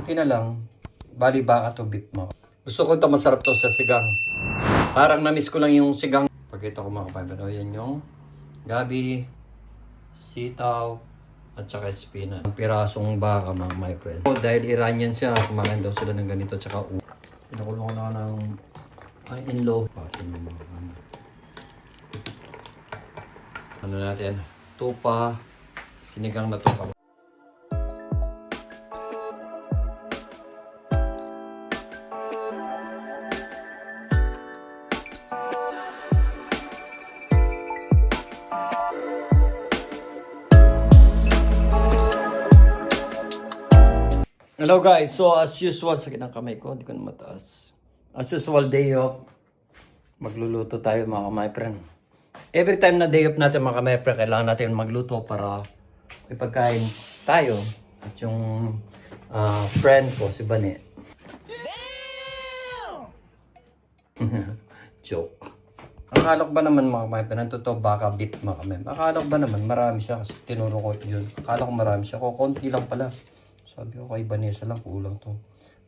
Buti na lang, bali baka to beef mo. Gusto ko ito, masarap to sa sigang. Parang na-miss ko lang yung sigang. Pagkita ko mga kapatid, yan yung gabi, sitaw, at saka spinach. Ang pirasong baka mga my friend. Dahil Iranian siya, kumain daw sila ng ganito, tsaka pinakulong ko na ng in-law. Pasin mo mga ano natin, tupa, sinigang na tupa. Hello guys, so as usual, sakit ng kamay ko, hindi ko na mataas. As usual, day off. Magluluto tayo mga my friend. Every time na day off natin mga my friend, kailangan natin magluto para ipagkain tayo. At yung friend ko, si Bane. Joke. Akala ko ba naman mga my friend, totoo baka beef mga my friend. Akala ko ba naman marami siya kasi tinuro ko yun. Akala ko marami siya, konti lang pala. Sabi ko kay Vanessa lang, kulang to.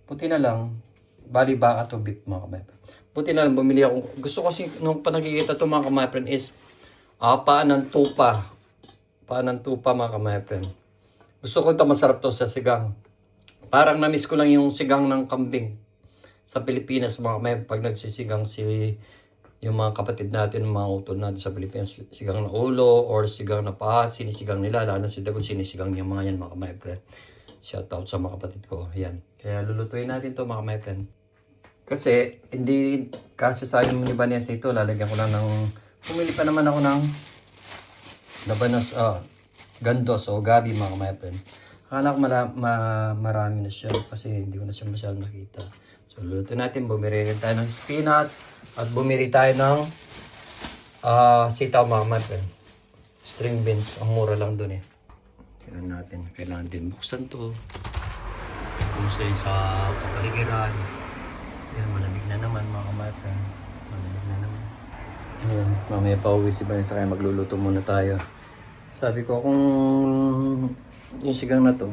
Buti na lang, bali baka to beef mga kapatid. Buti na lang, bumili ako. Gusto ko kasi, nung panagkikita to mga kapatid is, paan ng tupa. Paan ng tupa mga kapatid. Gusto ko ito, masarap to sa sigang. Parang na-miss ko lang yung sigang ng kambing. Sa Pilipinas mga kapatid, pag nagsisigang yung mga kapatid natin, mga utol natin sa Pilipinas, sigang na ulo, or sigang na pahat, sinisigang nila, lalo si Dagon, sinisigang niya mga yan mga kapatid. Shout out sa mga kapatid ko. Ayan. Kaya lulutuin natin to mga my friend. Kasi, hindi kasi sa akin ni Vanessa ito. Lalagyan ko lang ng... Pumili pa naman ako ng labanos, gandos o gabi mga my friend. Akala ko marami na siya kasi hindi ko na siya masyadong nakita. So, lulutuin natin. Bumili rin tayo ng spinach at bumili tayo ng sitaw mga my friend. String beans. Ang mura lang dun eh. Kailangan din buksan to. Kumusta yung sa kapaligiran. Yan, malamig na naman mga kamata. Malamig na naman. Ayan, mamaya pa uwi si Vanessa kaya magluluto muna tayo. Sabi ko kung yung sigang na to,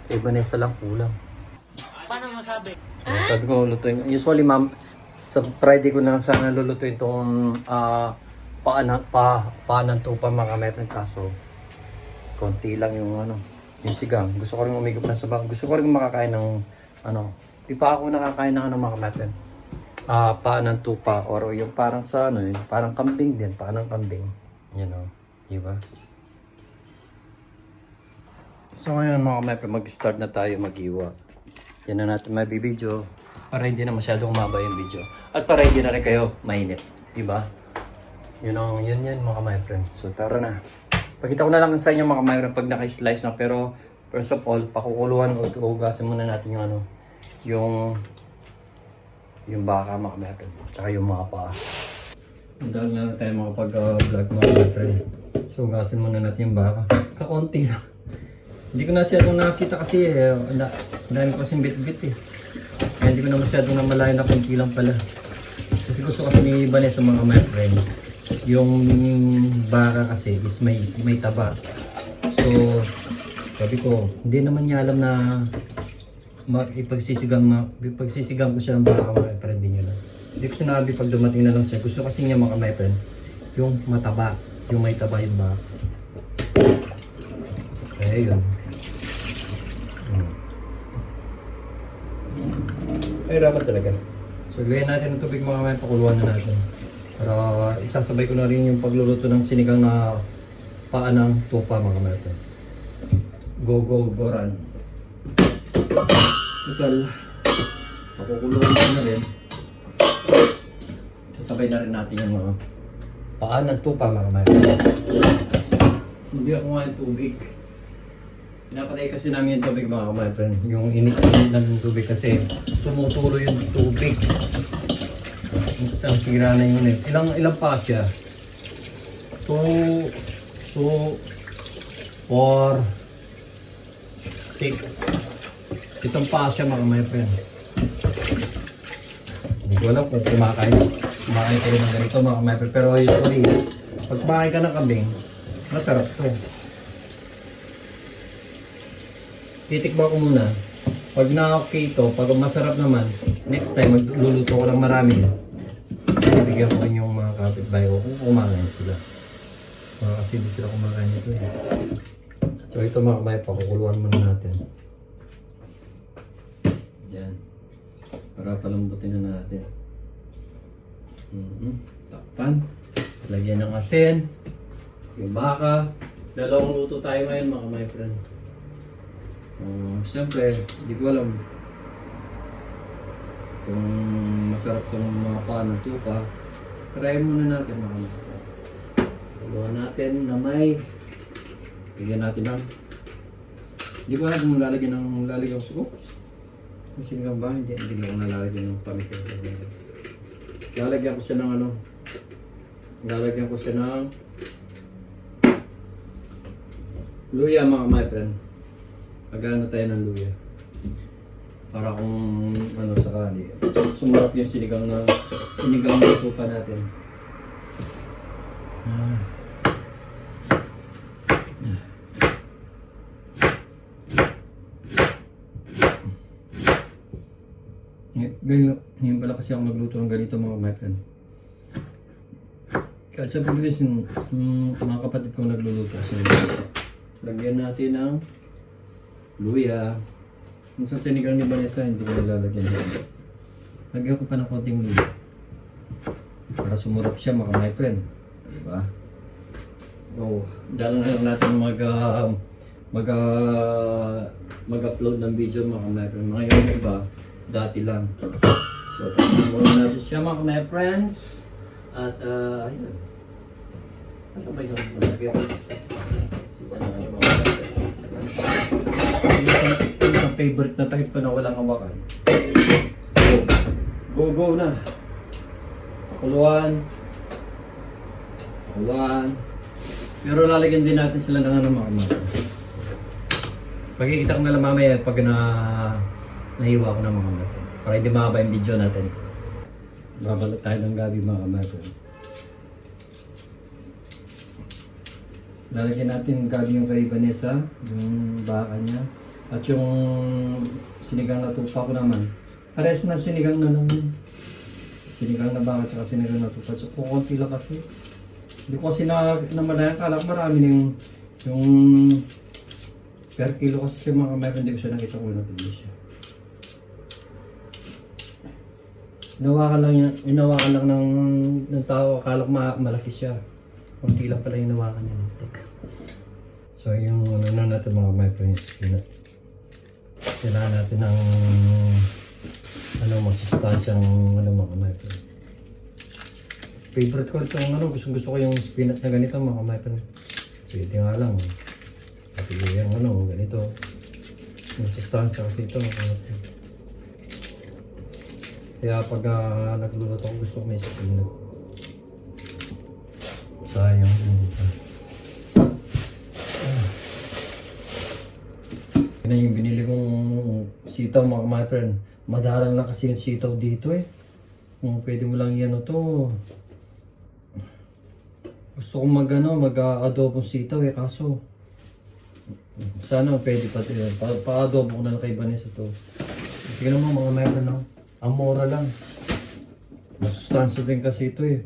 kay Vanessa lang kulang. Paano masabi? Sabi ko lutuin. Usually ma'am, sa Friday ko na lang sana lulutuin itong paan ng tupa mga kamata. Kaso, konti lang yung yung sigang. Gusto ko rin umigop na sa baka. Gusto ko rin makakain ng di pa ako nakakain ng mga kapatid. Paan ng tupa or yung parang sa parang kambing din, paan ng kambing. You know, di ba? So ngayon mga kapatid, mag-start na tayo mag-iwa. Yan na natin mabibideo para hindi na masyadong umaba yung video. At para hindi na rin kayo mainit, di ba? Yun mga kapatid. So tara na. Pakita ko na lang sa inyo mga mayroon pag naka-slice na, pero first of all, pakukuluan o hugasin muna natin yung baka mga mayroon, tsaka yung mga paa. Dahil na tayo makapag-vlog mga mayroon. So hugasin muna natin yung baka. Kakunti lang. Hindi ko na masyadong nakakita kasi ang dami ko kasing bit-bit eh. Kaya hindi ko na masyadong namalayan na kunti lang pala. Kasi gusto kasi ni Vanessa mga mayroon. Yung baka kasi is may taba. So, sabi ko, hindi naman niya alam na ipagsisigam ko siya ng baka mga friend niyo lang. Hindi ko sinabi pag dumating na lang siya. Gusto kasi niya mga my friend, yung mataba, yung may taba yung baka. Kaya yun. Ay, rapat talaga. So, gawin natin ng tubig mga may pakuluan na natin. Para isasabay ko na rin yung pagluluto ng sinigang na paan ng tupa mga kamerte. Go run. Total, pakukuluan ko na rin. Sasabay na rin natin yung mga paan ng tupa mga kamerte. Hindi ako nga yung tubig. Pinapatay kasi namin yung tubig mga kamerte. Yung init-init ng tubig kasi tumutulo yung tubig. Isang sira na yun eh. Ilang pa siya? 2, 4, 6. Itong pa siya mga my friend. Hindi ko alam kung kumakain kayo ng ganito mga my friend. Pero usually, pag kumakain ka ng kambing, masarap to. Titikba ko muna. Pag na-okay ito, pag masarap naman, next time magluluto ko lang marami. Bibigyan ko rin yung mga kapitbahay ko kung kumakain sila. Kasi hindi sila kumakain nito eh. So ito mga kapitbahay, pakukuluan muna natin. Yan. Para palambutin na natin. Takpan. Lagyan ng asin. Yung baka. Dalawang luto tayo ngayon mga my friend. Siyempre, hindi ko alam kung masarap itong mga paan ng tupa. Try muna natin mga my friend. Puluhan natin na may bigyan natin ng hindi ko alam kung lalagyan ng oops. Kasi nga ba, hindi ko nalalagyan ng pamikil. Lalagyan ko siya ng lalagyan ko siya ng luya mga my friend. Magano tayo ng luya. Para kung sakali. Sumarap yung sinigang na tupa natin. Ngayon pala kasi ako nagluto ng ganito mga my friend. Kahit sa previous mga kapatid ko nagluluto kasi lagyan natin ng luya. Kung sa sinigang ni Vanessa hindi ko nilalagyan dito. Lagyan ko pa ng konting luya para sumurap siya mga my friend. Diba? Dahil na lang natin mag-upload ng video mga my friend. Ngayon iba dati lang. So, muna natin siya mga my friends. At, ayun. Nasabay sa mga isang favorite na type pa na walang hawakan. Go na. Pakuluan. Pero lalagyan din natin sila ng mga mata. Pagkikita ko na lang mamaya pag nahiwa ko ng mga mata. Para hindi mahaba yung video natin. Babalot tayo ng gabi mga mata. Lalagyan natin gabi yung kay Vanessa, yung baka niya. At yung sinigang na tupa ko naman. Pares na sinigang na naman. Sinigang na baka at sinigang na tupa. So kukunti lang kasi. Hindi ko kasi namalayan. Kala ko marami yung per kilo kasi siya mga meron. Hindi ko siya nakita kung napili siya. Inawakan lang ng tao. Akala ko malaki siya. Kunti lang pala yung inawakan niya. So yung natin mga my friends, kailangan natin ng magsustansyang mga my friend. Favorite ko itong gusto ko yung spinach na ganito mga my friend. Pwede nga lang. Pati yung ganito. Yung sustansya kasi ito mga my friend. Kaya pag nagluluto ko gusto ko may spinach. Sayang. Yan yung binili kong sitaw mga my friend. Madalang lang kasi yung sitaw dito eh. Kung pwede mo lang yan to. Gusto kong mag-adobong sitaw eh. Kaso sana pwede pa ito yun. Pa-adobo ko na lang kay Vanessa to. Tingnan mo mga my friend ang mura lang. Masustansya din kasi ito eh.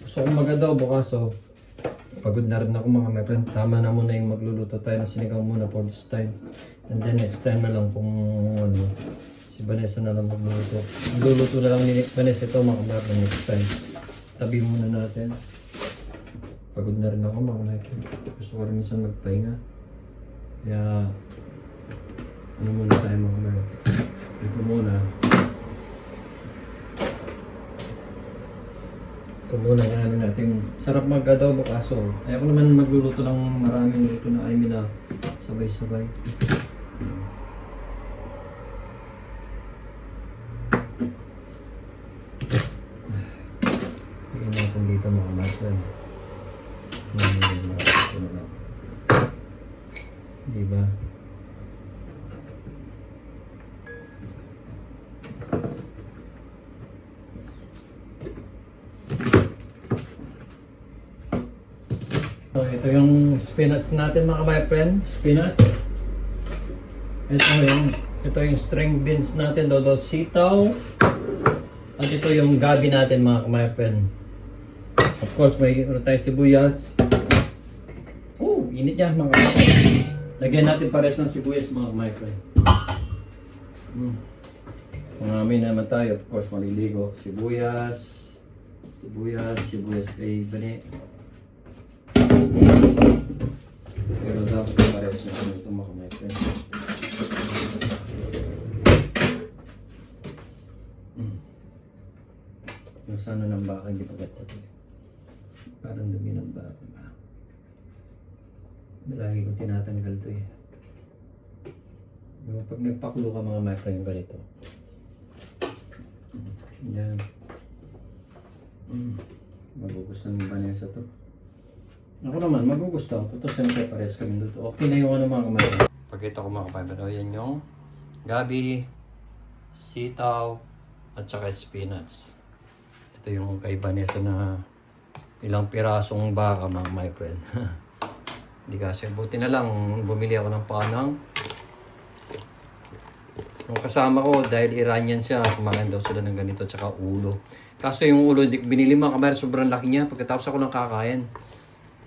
Gusto kong mag-adobo kaso pagod na rin ako mga my friend. Tama na muna yung magluluto tayo ng sinigang muna for this time. And then next time na lang kung si Vanessa na lang magluluto. Magluluto na lang ni Vanessa ito mga my friend next time. Tabi muna natin. Pagod na rin ako mga my friend. Gusto ko rin minsan magpahinga. Kaya muna tayo mga my friend. Ito muna. Ito muna yung natin. Sarap mag-adobo kaso. Ayaw ko naman magluluto ng maraming luto na sabay-sabay. Tingnan natin dito mga master. Diba? So, ito yung spinach natin mga my friend. Spinach. Ito yung string beans natin, dodol sitaw. At ito yung gabi natin mga kamayapen. Of course, may tayo sibuyas. Oh, init yan mga kamayapen. Lagyan natin pares ng sibuyas mga kamayapen. Mangamin naman tayo, of course, maliligo. Sibuyas kay Bani. Pero dapat pares na ito mga kamayapen. Yung sana ng baka, hindi pa gata ito. Parang dumi ng baka. Lagi ko tinatanggal ito eh. Yung pag nagpaklo ka mga micro yung ganito. Yan. Magugustuhan ni Vanessa to. Ako naman, magugustuhan ko to. Siyempre pares kami luto. Okay na yung ano mga kamay. Pagkita ko mga kamay, yan yung gabi, sitaw, at saka spinach. Ito yung kay Vanessa na ilang pirasong baka mga my friend. Hindi kasi, buti na lang bumili ako ng panang. Yung kasama ko, dahil Iranian siya, kumain daw sila ng ganito, tsaka ulo. Kaso yung ulo, binili mga kamera, sobrang laki niya. Pagkatapos ako lang kakain.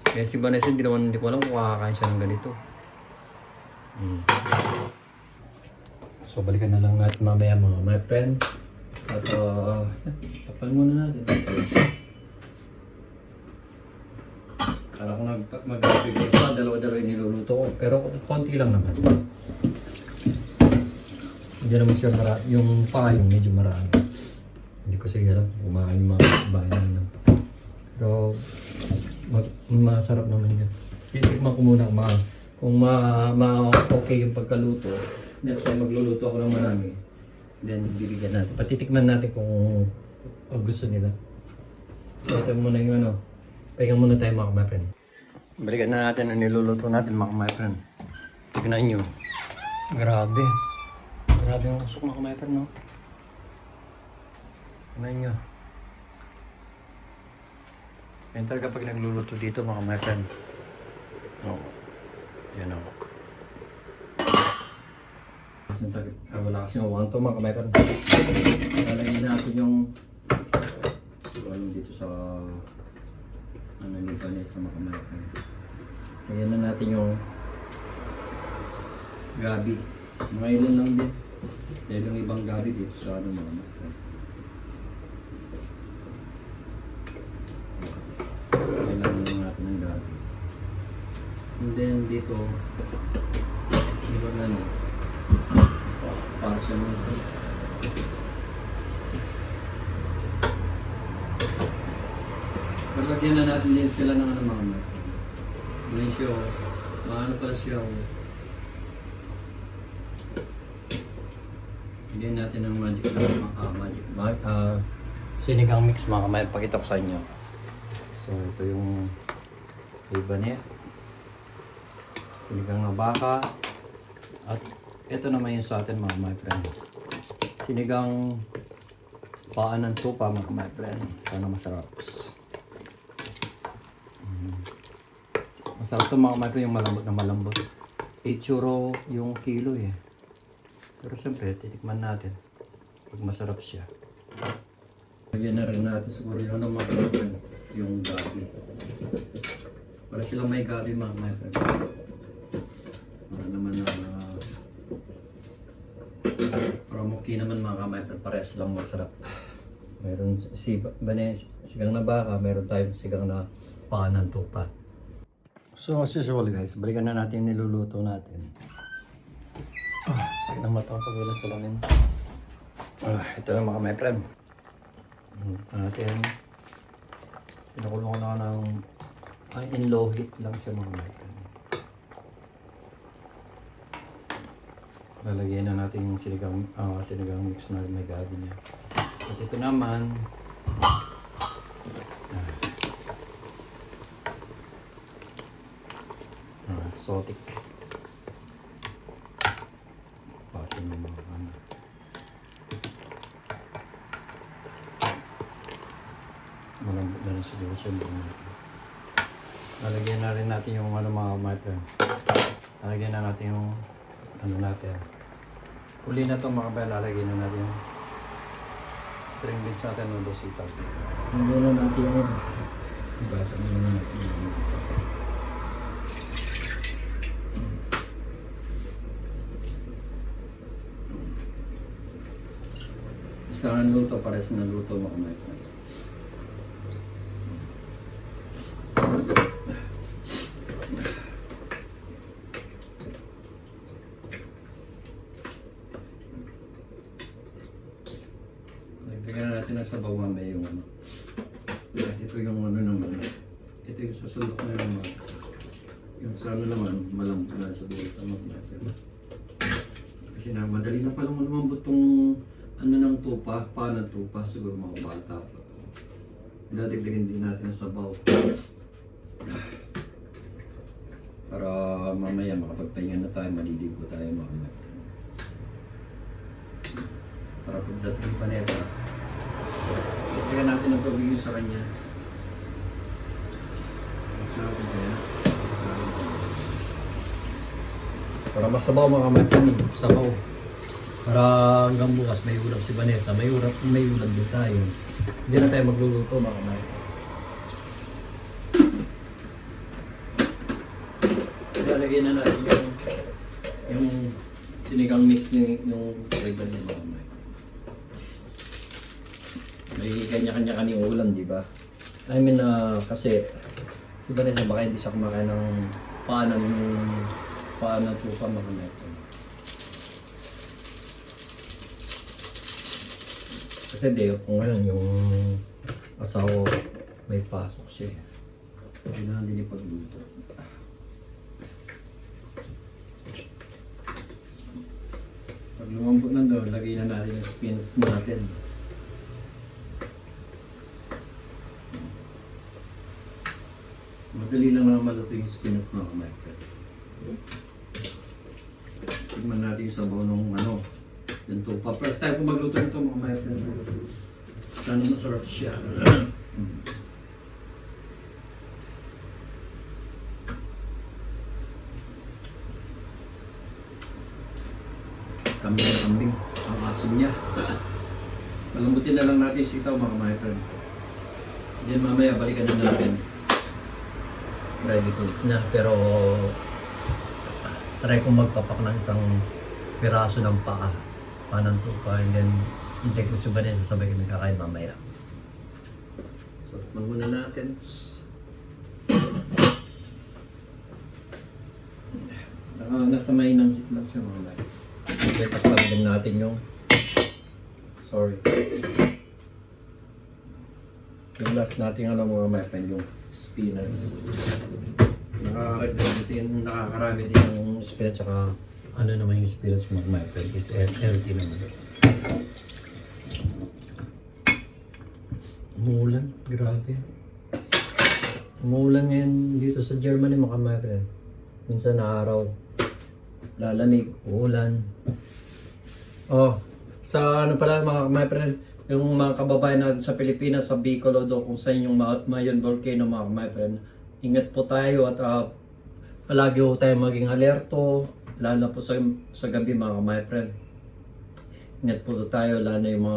Kaya si Vanessa, hindi ko alam kung kakain siya ng ganito. So, balikan na lang natin mamaya mga my friend. At, tapal muna natin. Kala ko mag-bigay sa dalawa-dalawa yung niluluto ko. Pero konti lang naman. Hindi naman siya marami. Yung payong medyo marami. Hindi ko sige alam kung kumakain yung mga bahay naman. Pero masarap naman yun. Titikman ko muna kung okay yung pagkaluto. Next time magluluto ako ng marami. Then bibigyan natin. Patitikman natin kung gusto nila. So ito muna yung ano. Pahinga muna tayo mga my friend. Balikan na natin ang niluluto natin mga my friend. Tignan nyo. Grabe. Grabe yung usok mga my friend, no? Tignan nyo. Yan talaga pag nagluluto dito mga my friend. Oo. Yan o. Wala kasi mawahan ito mga my friend. Lalagyan natin yung dito sa ano ni Vanessa mga my friend. Ayan na natin yung gabi. Mga ilan lang din. Dahil yung ibang gabi dito sa ano mga my friend. Kailangan lang natin ng gabi. And then dito, di ba gano'n? Passion mo ito. Pagkagyan na natin din sila ng ano mga mga. Ganyan siya o. Maano pala siya o. Hindi natin ng magic sa sinigang mix mga kamay. Pakita ko sa inyo. So ito yung iba niya. Sinigang na baka. At ito naman yung sa atin mga my friend. Sinigang paan ng tupa mga my friend. Sana masarap. Masarap ito mga my friend yung malambot na malambot. 8 euro yung kilo eh. Pero siyempre titikman natin pag masarap siya. Lagyan na rin natin siguro yung ano mga my friend. Yung gabi. Para silang may gabi mga my friend. Para naman na para mukhi naman mga kamay, pares lang masarap. Meron sigang na baka, meron tayong sigang na paan ng tupa. So as usual guys, balikan na natin yung niluluto natin. Sige na matang pagwala sa lamin. Ito lang mga my friend. Natin. Pinakulong ko na ng in low heat lang siya mga my friend. Lalagyan na natin yung sinigang mix na may gabi niya. At ito naman, exotic. Pasin mo mga ano. Malambot na rin siguro siya. Lalagyan na rin natin yung ano mga friend. Lalagyan na natin yung ano natin. Huli na itong mga kabayan, lalagay na natin yung string beans natin ng dositaw. Lagyan na natin yung basa na natin. Isang luto, pares na luto mga kabayan. Lagyan na natin ang sabaw mamaya yung ano. At ito yung ano naman. Ito yung sasalok na naman. Yung sa ano naman, malambot na sa buhay. Kasi na, madali na palang lumambot tong ano ng tupa, paan ng tupa, siguro mga bata pa. Dadagdagan din natin ang sabaw. Para mamaya makapagpahinga na tayo, maliligo tayo mamaya. Para pagdating pa nesa. Lagyan natin ang tubig yung sa kanya. Para masabaw mga kamay, sabaw. Para hanggang bukas may ulam si Vanessa, may ulam din tayo. Hindi na tayo magluluto mga kamay. Lalagyan na natin yung sinigang mix yung ribbon ng mga kamay. May kanya-kanya kaning ulam, di ba? I mean, kasi si Vanessa baka hindi siya kumakain ng paanan tupa mga neto. Kasi di, kung ngayon yung asawa may pasok siya. Kailangan din ipagluto. Pag lumambot na doon, lagay na natin yung spinach natin. Madali lang naman maluto yung spinach mga kamay. Tignan natin yung sabaw ng ano, yung tupa. First time ko magluto nito mga kamay. Sana masarap siya. Kambing, ang asim niya. Malambutin na lang natin yung sitaw mga kamay. Then mamaya balikan na natin. Ready to eat na, pero try kong magpapak ng isang piraso ng paa ng tupa, and then hintay ko si Vanessa, sabay kami kakain mamaya. So, muna natin. Nasa may ng heat lang siya mga guys. Okay, takpan din natin yung yung last natin ano mga may friend, yung spinach. Nakakarami din yung spinach, saka ano naman yung spinach mga my friend is healthy naman. Umuulan, grabe. Umuulan ngayon dito sa Germany mga my friend. Minsan na araw, lalamig, uulan. Oh, sa ano pala mga my friend, yung mga kababayan natin sa Pilipinas, sa Bicolod, kung saan yung Mayon Volcano mga my friend, ingat po tayo at palagi po tayo maging alerto, lalo na po sa gabi mga my friend. Ingat po tayo, lalo na yung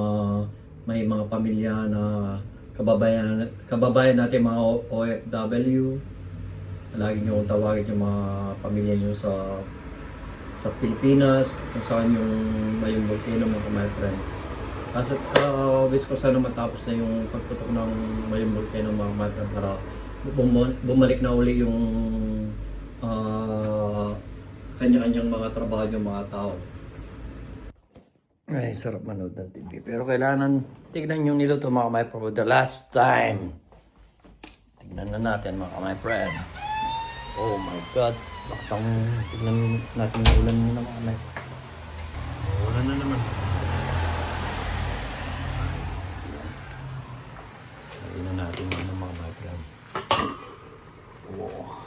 may mga pamilya na kababayan natin mga OFW. Lagi nyo tawagin yung mga pamilya nyo sa Pilipinas, kung saan yung Mayon Volcano mga my friend. Kasi wish ko sana matapos na yung pagputok ng Mayon Volcano mga my friend, para bumalik na uli yung kanya-kanyang mga trabaho yung mga tao. Ay, sarap manood ng TV. Pero kailangan tignan yung niluto mga my friend for the last time. Tignan na natin mga my friend. Oh my God. Baksang tignan natin yung ulan muna mga my friend. Ulan na naman. Tignan natin yung mga my friend. Wow.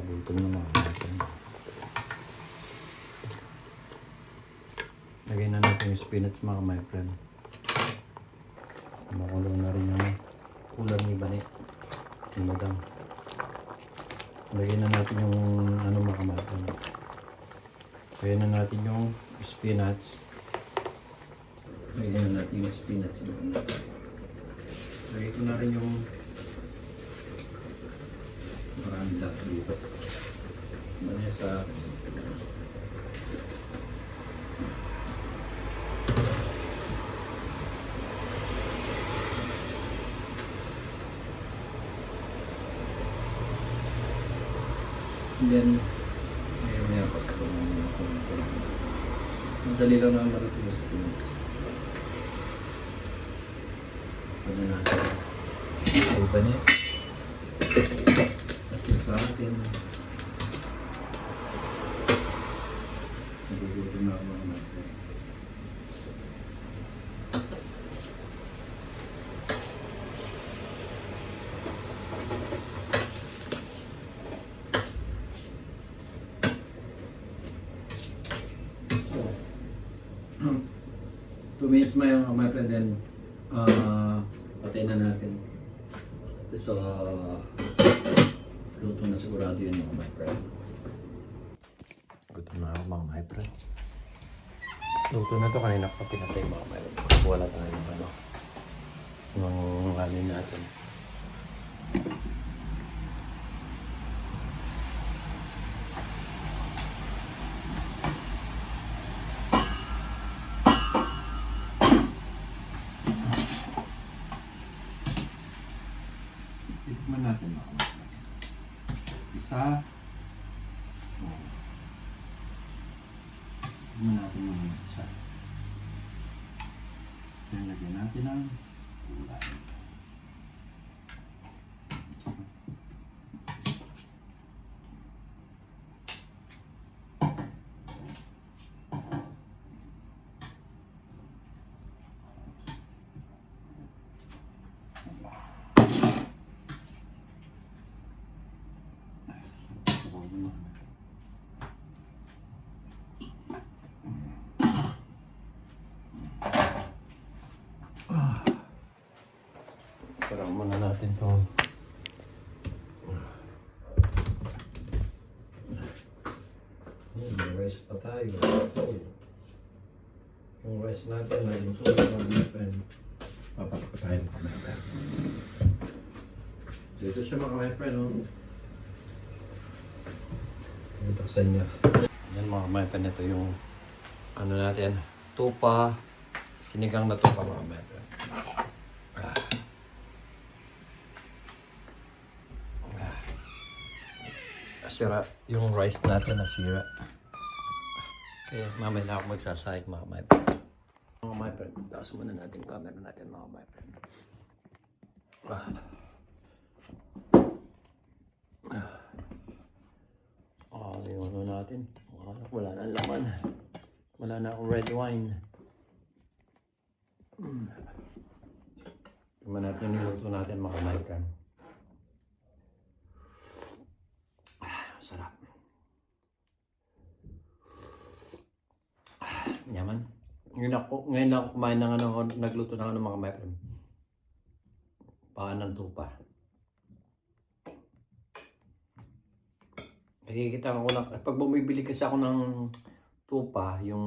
Gutom na mga natin. Lagay na natin yung spinach mga my friend. Makulo na rin yung ulam ni Bane. Madam. Lagyan na natin yung ano mga kamaton. Lagyan na natin yung spinach. Lagyan na natin yung spinach doon. Lagyan ko na rin yung marami lahat dito. Manya sa then may apat ko madali lang naman marito yung spinach. Ano natin? Ay ba niya? At yung sa atin nagugutom na ako mga natin. So 2 minutes may my friend, then patay na natin. So luto na sigurado yun mga my friend. Gutom na ako mga my friend. Luto na to, kanina pa pinatay mga my friend. Wala tayo ng ano ng ano natin. Titikman natin mga my friend. Isa. Tignan natin mga isa. Then lagyan natin ang gulay. Sarang muna natin to. May rice pa tayo. Yung rice natin na ito yung papapatayin ko mga friend. So ito siya mga friend. Ito sa inyo. Yan mga friend, ito yung ano natin, tupa, sinigang na tupa mga friend. Sira yung rice natin, nasira. Kaya mamaya na ako magsasahig mga my friend. Mga my friend, taas muna natin yung camera natin mga my friend. Yung ano natin. Wala na laman. Wala na akong red wine. Tignan natin yung niluto natin mga my friend. Sarap. Yaman. Ngayon ako kumain ng ano, nagluto ng ano mga my friend. Paan ng tupa. Nakikita ko na, pag bumibili kasi ako ng tupa, yung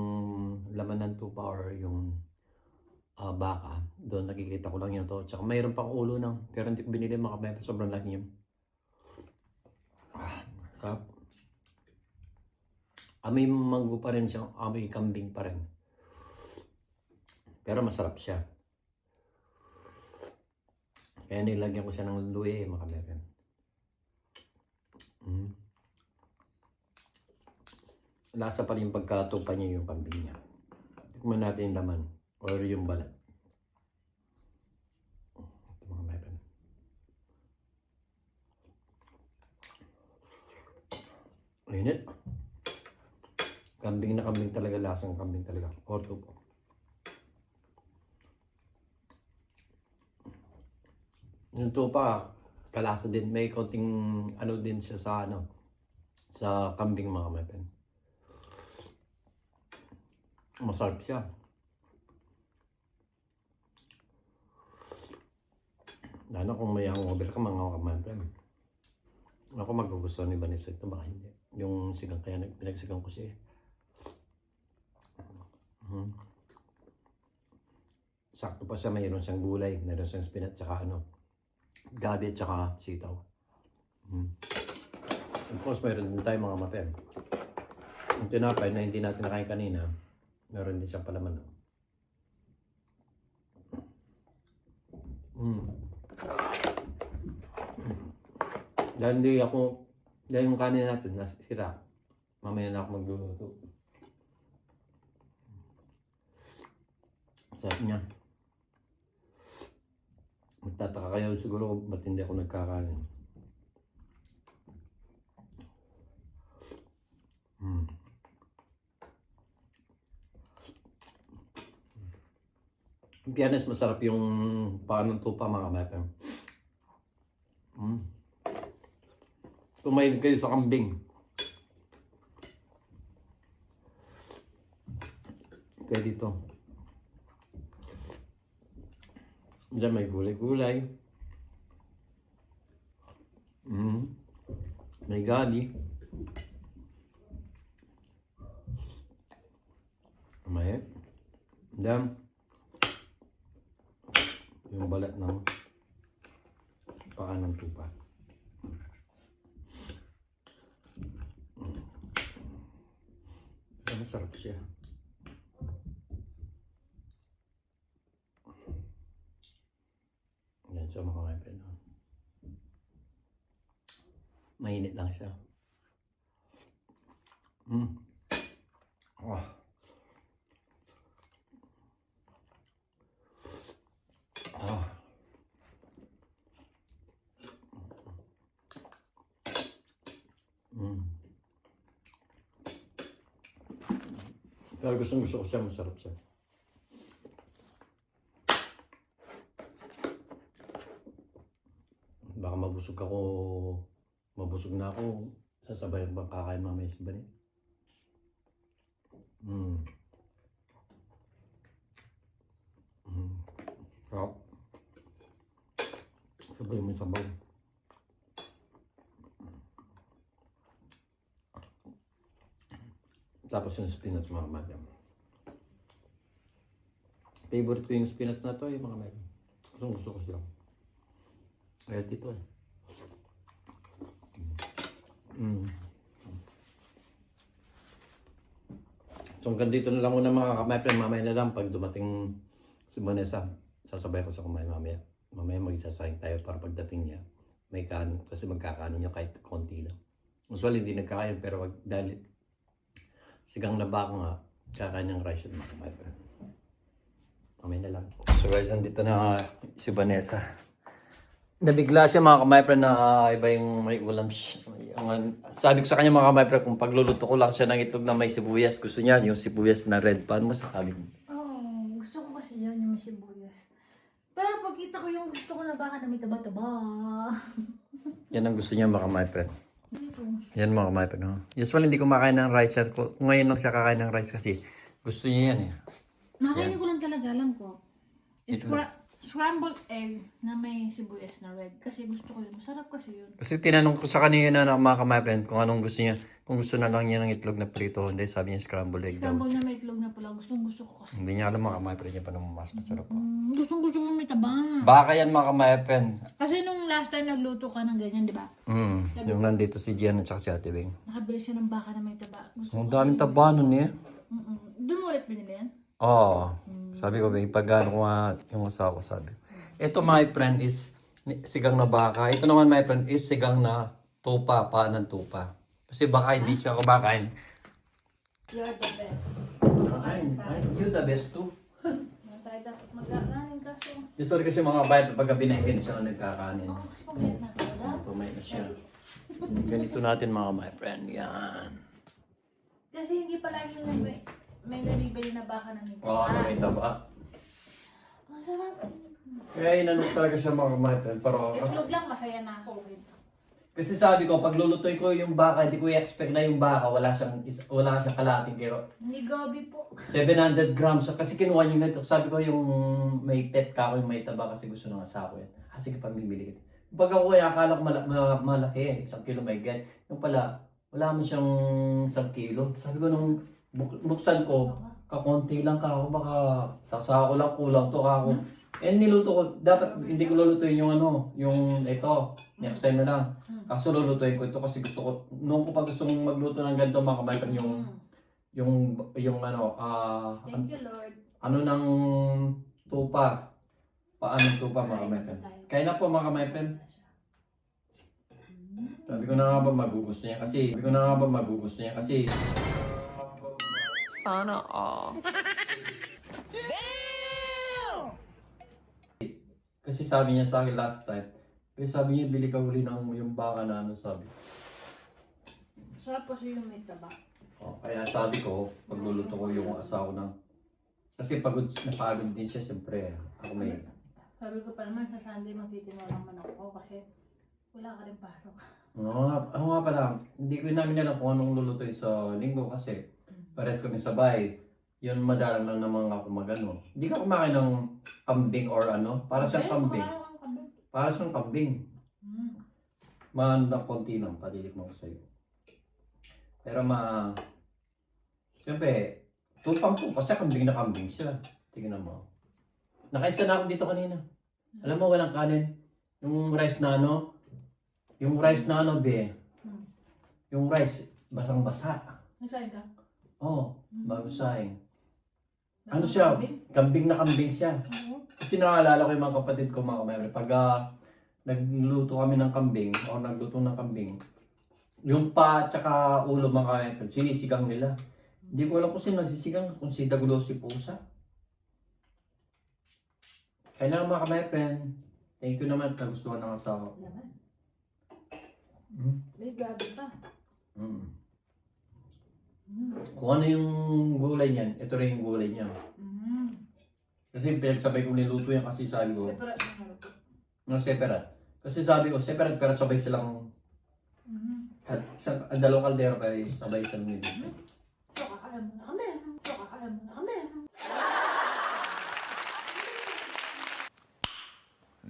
laman ng tupa or yung baka, doon nakikita ko lang yun to. Tsaka mayroon pang ulo ng, pero hindi ko binili mga my friend, sobrang laki yun. Sarap. Amoy manggo pa rin siya, amoy kambing pa rin. Pero masarap siya. Kaya nilagyan ko siya ng luya mga meron. Lasa pa rin yung pagkatupa niya yung kambing niya. Tikman natin yung laman or yung balat. Ito mga meron. Init. Kambing na kambing talaga, lasang kambing talaga. Orto po. Yung tupa, kalasa din. May konting ano din siya sa ano, sa kambing mga mepen. Masarap siya. Lalo kung may hangover ka mga mepen. Ako magugustuhan ni Vanessa ito, baka hindi. Yung sigang, kaya pinagsigang ko siya. Sakto pa siya, mayroon siyang gulay, mayroon siyang spinach, tsaka gabi, tsaka sitaw. Of course, mayroon din tayo mga mapem. Yung tinapay na hindi natin nakain kanina, meron din siyang palaman. Dahil yung kanin natin nasira, mamaya na ako magluluto. Sarap niya. Magtataka kayo siguro ba't hindi ako nagkakanin. In fairness, masarap yung paanong tupa mga mapem. Tumayin kayo sa kambing. Pwede ito. Diyan may gulay-gulay. May gali. May. Diyan. Yung balat ng paa ng tupa. Masarap siya. Yan siya mga kaibigan. Mainit lang siya. Oh. Oh. Pero gusto ko siya, masarap siya. Baka mabusog na ako, sasabayan bang kakain mamaya si Bani. Sarap. Sabayan mo yung sabaw. Tapos yung spinach mga madam. Favorite ko yung spinach na to mga madam. Gusto ko siya. Healthy to eh. So hanggang dito na lang muna mga kamay, mamaya na lang pag dumating si Vanessa. Sasabay ko sa kumain mamaya. Mamaya magsasayang tayo para pagdating niya. May kanin kasi magkakanin niya kahit konti lang. Usually hindi nagkakain pero dahil sigang na baka nga, kakain ng rice at mga my friend. Mamaya na lang. So guys, nandito na si Vanessa. Nabigla siya mga kamay na iba yung may ulam siya. Sabi ko sa kanya mga kamay kung pagluluto ko lang siya ng itlog na may sibuyas. Gusto niya yung sibuyas na red. Paano masasabi mo? Gusto ko kasi yun yung may sibuyas. Pero pagkita ko yung gusto ko na baka na may taba-taba. Yan ang gusto niya mga kamay Dito. Yan mga kamay Usually hindi kumakain ng rice. Ngayon lang siya kakain ng rice kasi gusto niya yan eh. Nakainin ko lang talaga, alam ko. Scrambled egg na may sibuyas na red. Kasi gusto ko yun. Masarap kasi yun. Kasi tinanong ko sa kanina na mga kamay kung anong gusto niya. Kung gusto na lang niya ng itlog na prito. Hindi, sabi niya scrambled egg daw. Scrambled na may itlog na pula. Gustong gusto ko kasi. Hindi niya alam mga kamay niya pa naman mas masarap. Gustong gusto ko may taba. Baka yan mga kamay Kasi nung last time nagluto ka ng ganyan, di ba? Yung nandito si Gian at saka si Ate Bing. Nakabili siya ng baka na may taba. Gusto Ang ko. daming taba nun eh. Doon ulit binili yan? Oo. Sabi ko, pag-ano ko nga yung asawa ko sabi. Ito my friend is sigang na baka. Ito naman my friend is sigang na tupa, paa ng tupa. Kasi baka hindi siya kumakain. You're the best. You the best too. Tayo dapat magkakanin kaso. Sorry kasi mga bayad pagka binigyan siya nagkakanin. Oo, kasi pumayat na talaga. Pumayat na siya. Ganito natin mga my friend. Yan. Kasi hindi palagi may nabibili na baka na may taba. Oo, may taba. Ang sarap. Kaya inanong talaga siya mga my friend. Pero Itlog lang, masaya na ako. kasi sabi ko, pag lulutoy ko yung baka, hindi ko i-expect na yung baka, wala siyang kalating kilo. Hindi gabi po. 700 grams. Kasi kinuha niyo nito. Sabi ko yung may pet ka yung may taba kasi gusto ng asawa yan. Sige, pamimili kita. Pag ako ay akala ko malaki, 1 kilo may gan. Yung pala, wala mo siyang 1 kilo. Sabi ko nung buksan ko, kakonti lang ka ako, baka sasako lang kulang to ka ako. Eh niluto ko, dapat hindi ko lulutuin yung yung ito, next time na lang. Kaso lulutuin ko ito kasi gusto ko, noong ko pa gusto magluto ng ganito mga kamaypan yung Thank you, Lord. ano ng tupa. Paano tupa mga kamaypan? Kaya na po mga kamaypan. Sabi ko na nga ba magugusto niya kasi. Sana all. Kasi sabi niya sa akin last time, sabi niya bili ka uli ng yung baka na sabi. Sarap kasi yung may taba. Kaya sabi ko, pagluluto ko yung asawa ko ng... Kasi napagod din siya, siyempre. Ako may... Sabi ko pa naman sa Sunday magtitino naman ako kasi wala ka rin pasok. Ako nga pala, hindi ko namin alam kung anong lulutuin sa linggo kasi pares kami sabay. Yun madalang lang naman ako magano. Hindi ka kumain ng kambing or para sa kambing. Para sa kambing. Konti lang, padilik mo ko sa'yo. Pero siyempre, tupang po kasi kambing na kambing siya. Tingnan mo. Nakaisa na ako dito kanina. Alam mo, walang kanin. Yung rice na be. Yung rice, basang-basa. Nagsahin ka? Oo, bago saing. Ano siya? Kambing na kambing siya. Kasi naalala ko yung mga kapatid ko mga kamayari. Pag nagluto kami ng kambing, o nagluto ng kambing, yung pa at saka ulo mga kamayari, sinisigang nila. Hindi ko alam kung sino nagsisigang, kung si Dagulo si Pusa. Kaya na mga kamayari, thank you naman, nagustuhan ng asawa. Naman. Hmm? May gabi pa. Kung ano yung gulay niyan, ito rin yung gulay niya. Kasi pinagsabay ko niluto yan kasi sabi ko, Separate na haluto. separate. Kasi sabi ko, separate pero sabay silang, dalawang kaldero pero sabay silang niluto. So, kakain mo na kami.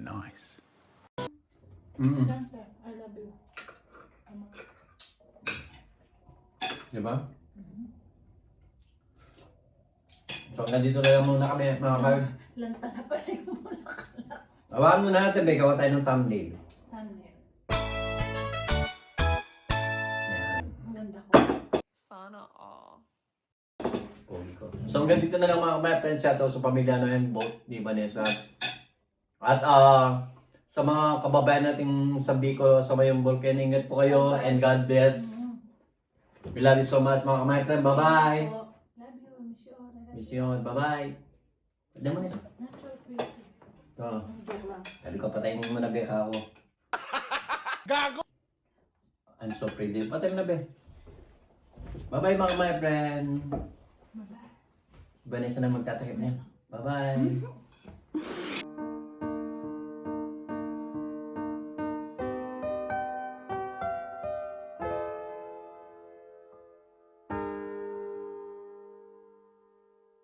Nice. Siyempre, I love you. Diba? So, nandito na lang muna kami, mga kag. Lanta na pala yung muna kalak. Awahan muna natin, may gawa tayo ng thumbnail. Thumbnail. Yan. Ang ganda ko. Sana all. Pogi ko. So, hanggang dito na lang mga friends, shoutout sa pamilya namin, both ni Vanessa. At sa mga kababayan nating sa Bicol, sa Mayong Volcan, ingat po kayo and God bless. We love you so much mga friends. Bye-bye! Love you. Miss you all. Miss you all. Bye-bye! Pwede mo nito. Natural pretty. Oo. Joke lang. Sabi ko, patayin mo na be ako. Gago! I'm so pretty. Patay mo na be. Bye-bye mga my friend. Bye-bye. Vanessa na magtatakip niya. Bye-bye.